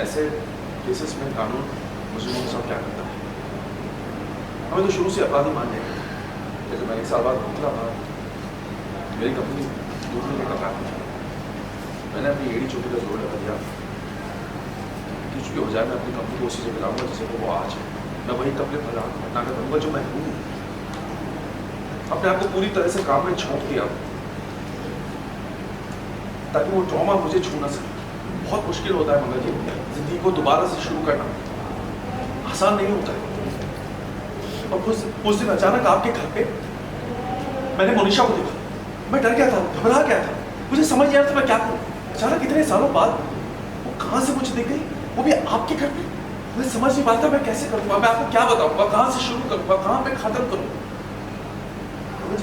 ऐसे केसेस में कानून मुजरिमों के साथ क्या करता है? हमें तो शुरू से अपराधी मान लेंगे। जैसे मैं 1 साल बाद निकला बाहर, मेरी कंपनी डूबने के कगार पर, मैंने अपनी एड़ी चोटी का जोर लगा दिया। कुछ भी हो जाए मैं अपनी कंपनी को उसी जगह लाऊंगा जैसे वो आज है। मैं वही कपड़े पहना कर रहूंगा जो मैं हूँ। अपने आप को पूरी तरह से काम में झोंक दिया ताकि वो ट्रॉमा मुझे छू ना सके। बहुत मुश्किल होता है मगर ये जिंदगी को दोबारा से शुरू करना आसान नहीं होता है। और उस दिन अचानक आपके घर पे मैंने मोनिशा को देखा। मैं डर गया था, घबरा गया था, मुझे समझ नहीं आ रहा था मैं क्या करूं। अचानक इतने सालों बाद वो कहां से मुझे दिख गई, वो भी आपके घर पे। मैं समझ नहीं पाता मैं कैसे करूंगा, मैं आपको क्या बताऊंगा, कहां से शुरू करूंगा, कहां पे खत्म करूंगा।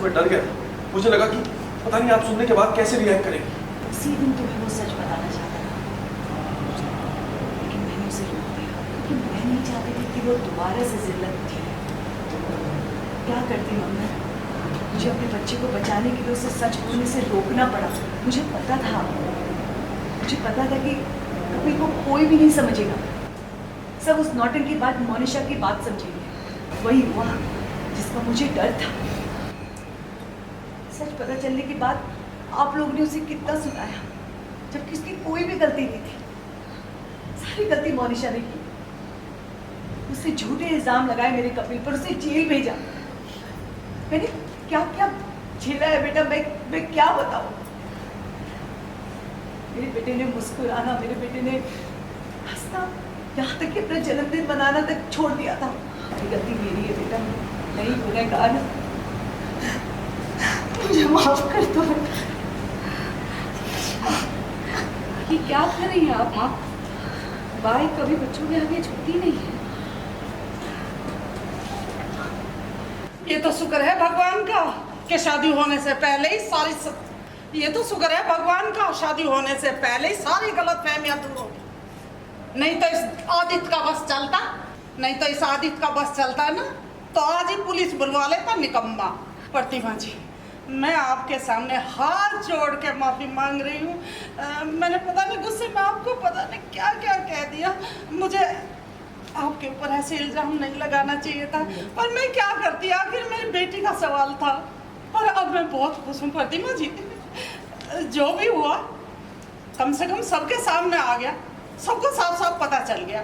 मैं डर गया था। मुझे लगा कि पता नहीं आप सुनने के बाद कैसे रिएक्ट करेंगे। उसी दिन तुम्हें वो सच बताना चाहता था, लेकिन मैंने उसे रोक दिया क्योंकि मैं नहीं चाहती थी कि वो दोबारा से जिल्लत उठे। क्या करती हूँ मैं? मुझे अपने बच्चे को बचाने के लिए उसे सच बोलने से रोकना पड़ा। मुझे पता था कि कभी को कोई भी नहीं समझेगा। सब उस नौटंकी की बात मोनिशा की बात समझेंगे। वही हुआ जिसका मुझे डर था। सच पता चलने के बाद आप लोगों ने उसे कितना सुनाया, जबकि उसकी कोई भी गलती नहीं थी। सारी गलती मोनिशा ने की। उससे झूठे इल्जाम लगाए मेरे कपिल पर, उसे जेल भेजा। मैंने क्या क्या झेला है बेटा, मैं क्या बताऊं। मेरे बेटे ने मुस्कुराना, मेरे बेटे ने हंसना, यहाँ तक कि अपना जन्मदिन मनाना तक छोड़ दिया था। गलती मेरी है बेटा, नहीं गुनहगार। मुझे माफ कर दो। ये क्या कर रही हैं आप माँ? बाई कभी बच्चों के आगे झुकती नहीं है। ये तो शुक्र है भगवान का कि शादी होने से पहले ही ये तो शुक्र है भगवान का, शादी होने से पहले ही सारी गलतफहमियां दूर हो गई। नहीं तो इस आदित्य का बस चलता ना तो आज ही पुलिस बुलवा लेता निकम्मा। प्रतिभा जी, मैं आपके सामने हाथ जोड़ के माफी मांग रही हूँ। मैंने पता नहीं गुस्से में आपको पता नहीं क्या क्या कह दिया। मुझे आपके ऊपर ऐसे इल्जाम नहीं लगाना चाहिए था, पर मैं क्या करती, आखिर मेरी बेटी का सवाल था। पर अब मैं बहुत खुश हूँ प्रतिमा जी, जो भी हुआ कम से कम सबके सामने आ गया, सबको साफ साफ पता चल गया।